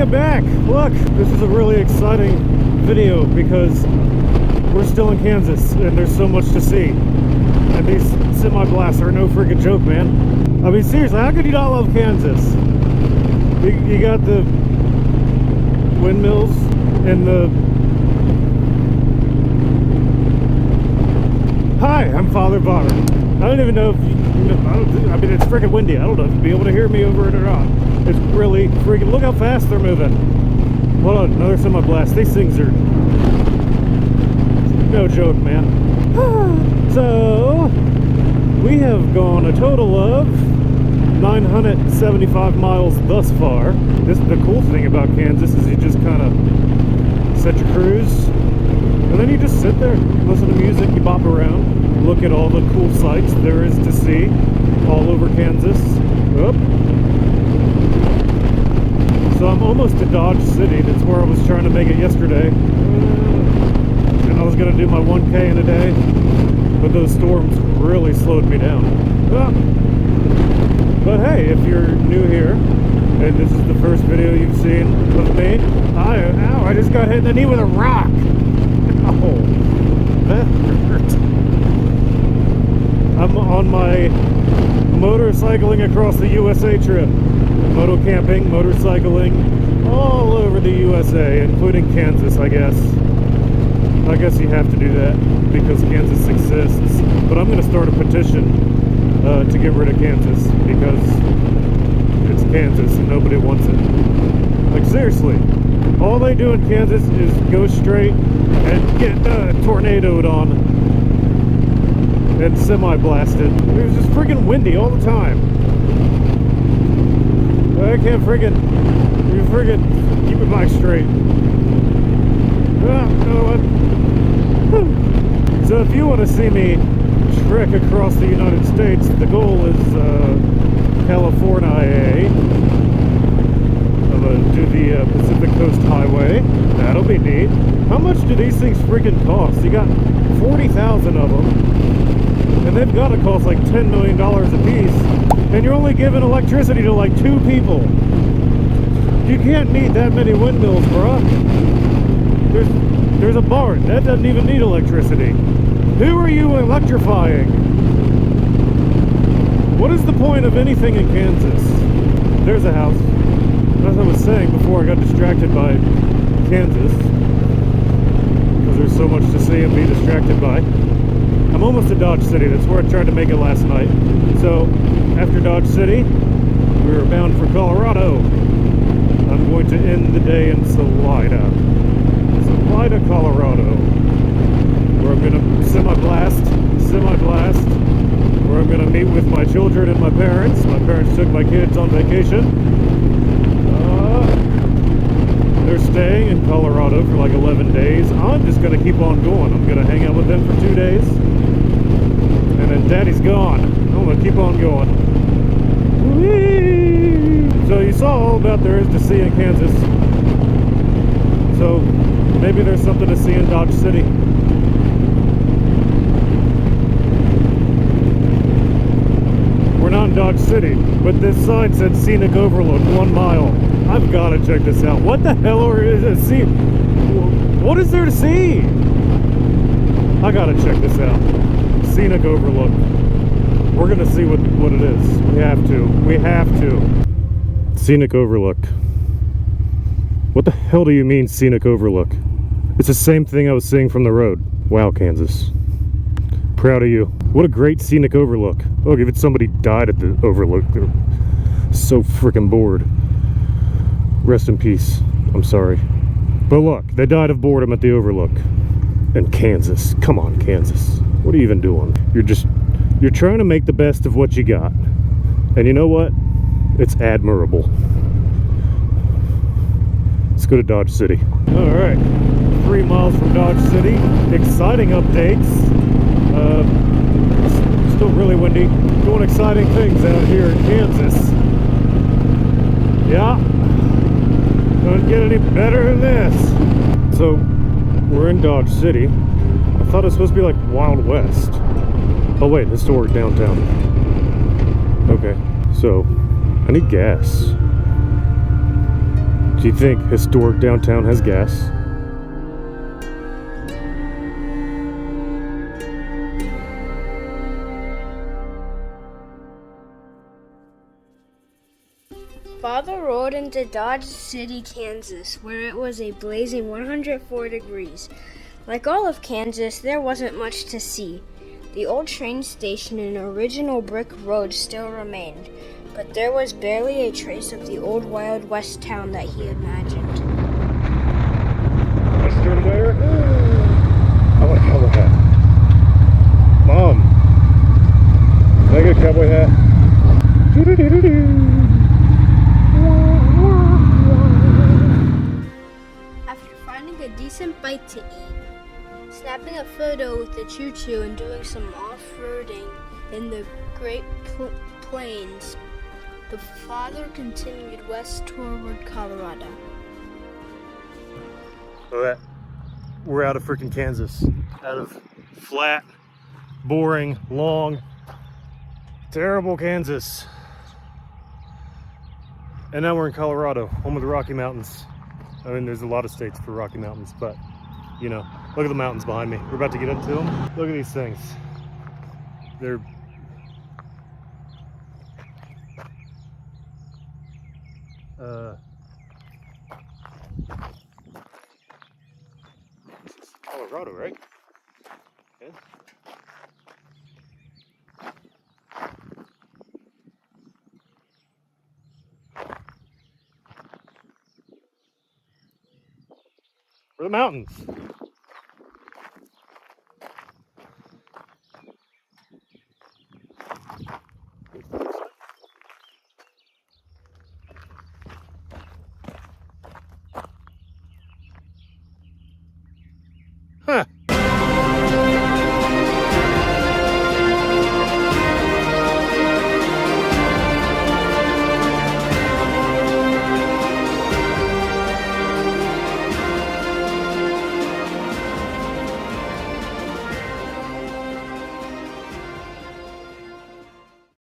it back. Look, this is a really exciting video because we're still in Kansas and there's so much to see. And these semi-blasts are no freaking joke, man. I mean, seriously, how could you not love Kansas? You got the windmills and the... Hi, I'm Father Bonner. I don't even know if I mean, it's freaking windy. I don't know if you'll be able to hear me over it or not. It's really freaking... Look how fast they're moving. Hold on, another semi-blast. These things are... no joke, man. So, we have gone a total of 975 miles thus far. The cool thing about Kansas is you just kind of set your cruise, and then you just sit there, listen to music, you bop around, look at all the cool sights there is to see all over Kansas. Oop. So I'm almost to Dodge City. That's where I was trying to make it yesterday. And I was going to do my 1K in a day, but those storms really slowed me down. But hey, if you're new here, and this is the first video you've seen of me, I just got hit in the knee with a rock. Oh, that hurt. I'm on my motorcycling across the USA trip. Moto camping, motorcycling, all over the USA, including Kansas, I guess. I guess you have to do that because Kansas exists. But I'm going to start a petition to get rid of Kansas because it's Kansas and nobody wants it. Like, seriously, all they do in Kansas is go straight and get tornadoed on and semi-blasted. It was just freaking windy all the time. I can't freaking keep it back straight. So if you want to see me trek across the United States, the goal is California. I'm gonna do the Pacific Coast Highway. That'll be neat. How much do these things freaking cost? You got 40,000 of them, and they've got to cost like $10 million a piece, and you're only giving electricity to like 2 people. You can't need that many windmills, bruh. There's a barn that doesn't even need electricity. Who are you electrifying? What is the point of anything in Kansas? There's a house. As I was saying before, I got distracted by Kansas because there's so much to see and be distracted by. I'm almost at Dodge City. That's where I tried to make it last night. So after Dodge City, we were bound for Colorado. I'm going to end the day in Salida, Colorado, where I'm going to semi-blast, where I'm going to meet with my children and my parents. My parents took my kids on vacation. They're staying in Colorado for like 11 days. I'm just going to keep on going. I'm going to hang out with them for 2 days. And then Daddy's gone. I'm going to keep on going. Whee! So you saw all about there is to see in Kansas. So maybe there's something to see in Dodge City. We're not in Dodge City, but this sign said Scenic Overlook, 1 mile. I've got to check this out. What the hell is it? See, what is there to see? I got to check this out. Scenic Overlook. We're gonna see what it is. We have to. Scenic Overlook. What the hell do you mean Scenic Overlook? It's the same thing I was seeing from the road. Wow, Kansas. Proud of you. What a great scenic overlook. Oh, if it's somebody died at the overlook. They're so freaking bored. Rest in peace. I'm sorry. But look, they died of boredom at the overlook. And Kansas. Come on, Kansas. What are you even doing? You're trying to make the best of what you got. And you know what? It's admirable. Let's go to Dodge City. All right. 3 miles from Dodge City. Exciting updates. Still really windy. Doing exciting things out here in Kansas. Yeah. Don't get any better than this. So, we're in Dodge City. I thought it was supposed to be like Wild West. Oh wait, historic downtown. Okay, so I need gas. Do you think historic downtown has gas? Father rode into Dodge City, Kansas, where it was a blazing 104 degrees. Like all of Kansas, there wasn't much to see. The old train station and original brick road still remained, but there was barely a trace of the old Wild West town that he imagined. Western wear? I want a cowboy hat. Mom, can I get a cowboy hat? After finding a decent bite to eat, snapping a photo with the choo-choo and doing some off-roading in the Great Plains, the father continued west toward Colorado. So that we're out of freaking Kansas, out of flat, boring, long, terrible Kansas, and now we're in Colorado, home of the Rocky Mountains. I mean, there's a lot of states for Rocky Mountains, but you know, look at the mountains behind me. We're about to get into them. Look at these things. They're Colorado, right? Yeah. Where are the mountains?